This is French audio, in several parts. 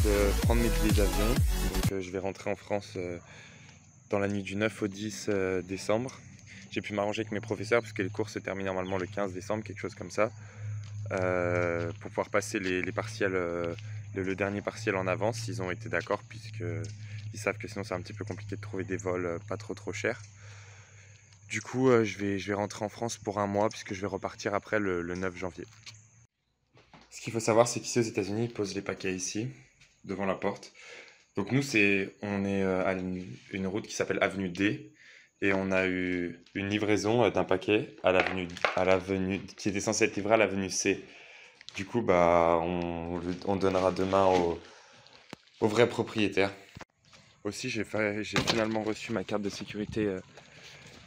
de prendre mes billets d'avion. Donc je vais rentrer en France dans la nuit du 9 au 10 décembre. J'ai pu m'arranger avec mes professeurs parce que les cours se terminent normalement le 15 décembre, quelque chose comme ça. Pour pouvoir passer les partiels, le dernier partiel en avance, ils ont été d'accord puisqu'ils savent que sinon c'est un petit peu compliqué de trouver des vols pas trop chers. Du coup, je vais rentrer en France pour un mois puisque je vais repartir après le 9 janvier. Ce qu'il faut savoir, c'est qu'ici aux États-Unis, ils posent les paquets ici, devant la porte. Donc nous, on est à une route qui s'appelle Avenue D. Et on a eu une livraison d'un paquet à l'avenue qui était censé être livré à l'avenue C. Du coup, bah, on donnera demain au vrai propriétaire. Aussi, j'ai finalement reçu ma carte de sécurité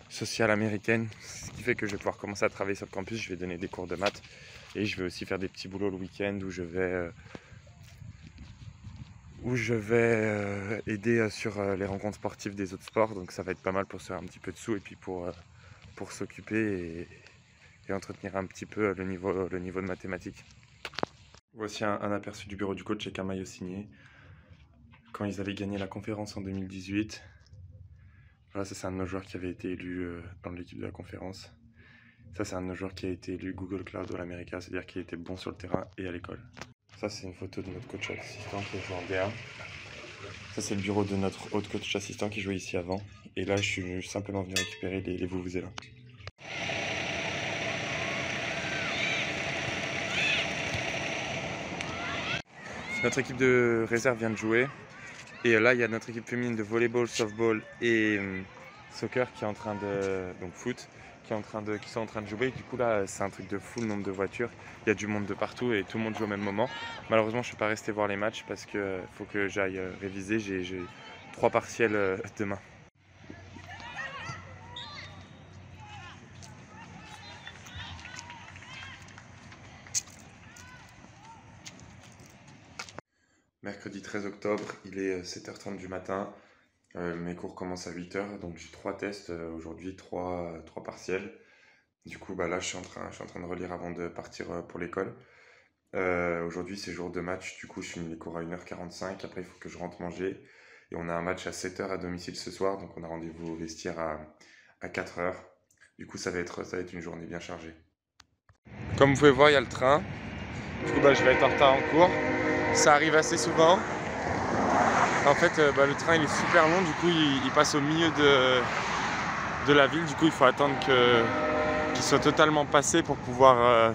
sociale américaine, ce qui fait que je vais pouvoir commencer à travailler sur le campus. Je vais donner des cours de maths et je vais aussi faire des petits boulots le week-end où je vais aider sur les rencontres sportives des autres sports. Donc ça va être pas mal pour se faire un petit peu de sous et puis pour s'occuper et entretenir un petit peu le niveau de mathématiques. Voici un aperçu du bureau du coach avec un maillot signé. Quand ils avaient gagné la conférence en 2018. Voilà, ça c'est un de nos joueurs qui avait été élu dans l'équipe de la conférence. Ça c'est un de nos joueurs qui a été élu Google Cloud All-America, c'est-à-dire qu'il était bon sur le terrain et à l'école. Ça c'est une photo de notre coach assistant qui joue en D1. Ça c'est le bureau de notre autre coach assistant qui jouait ici avant. Et là je suis simplement venu récupérer les vuvuzelas. Notre équipe de réserve vient de jouer. Et là, il y a notre équipe féminine de volleyball, softball et soccer qui est en train de... donc foot, qui sont en train de jouer. Du coup, là, c'est un truc de fou, le nombre de voitures. Il y a du monde de partout et tout le monde joue au même moment. Malheureusement, je ne suis pas resté voir les matchs parce qu'il faut que j'aille réviser. J'ai 3 partiels demain. Mercredi 13 octobre, il est 7h30 du matin. Mes cours commencent à 8h, donc j'ai 3 tests aujourd'hui, 3 partiels. Du coup, bah là, je suis en train de relire avant de partir pour l'école. Aujourd'hui, c'est jour de match, du coup, je finis les cours à 1h45. Après, il faut que je rentre manger. Et on a un match à 7h à domicile ce soir, donc on a rendez-vous au vestiaire à 4h. Du coup, ça va être une journée bien chargée. Comme vous pouvez voir, il y a le train. Du coup, bah, je vais être en retard en cours. Ça arrive assez souvent. En fait, le train il est super long, du coup il passe au milieu de la ville. Du coup, il faut attendre qu'il soit totalement passé pour pouvoir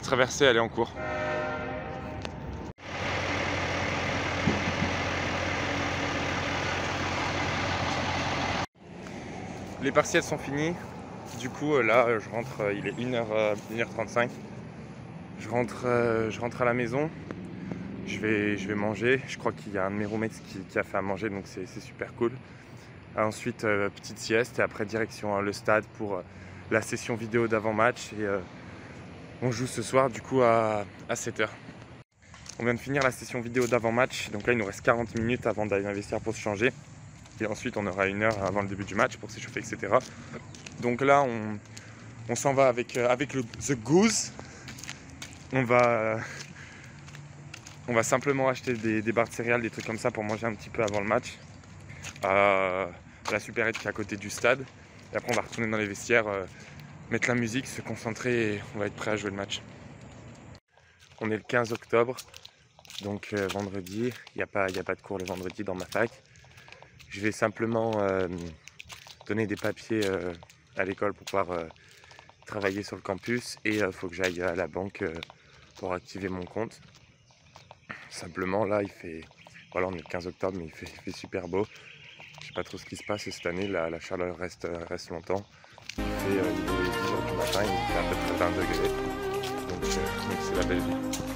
traverser et aller en cours. Les partiels sont finis. Du coup, là, je rentre, il est 1h35. Je rentre à la maison. Je vais manger. Je crois qu'il y a un de mes roommates qui a fait à manger, donc c'est super cool. Ensuite, petite sieste et après direction le stade pour la session vidéo d'avant-match. Et on joue ce soir du coup à 7h. On vient de finir la session vidéo d'avant-match. Donc là, il nous reste 40 minutes avant d'aller investir pour se changer. Et ensuite, on aura 1 heure avant le début du match pour s'échauffer, etc. Donc là, on s'en va avec The Goose. On va simplement acheter des barres de céréales, des trucs comme ça pour manger un petit peu avant le match. La supérette qui est à côté du stade. Et après, on va retourner dans les vestiaires, mettre la musique, se concentrer et on va être prêt à jouer le match. On est le 15 octobre, donc vendredi. Il n'y a pas de cours le vendredi dans ma fac. Je vais simplement donner des papiers à l'école pour pouvoir travailler sur le campus. Et il faut que j'aille à la banque pour activer mon compte. Simplement, là, voilà, on est le 15 octobre, mais il fait super beau. Je sais pas trop ce qui se passe cette année, la chaleur reste longtemps. Il est 10h du matin, il fait à peu près 20 degrés. Donc c'est la belle vie.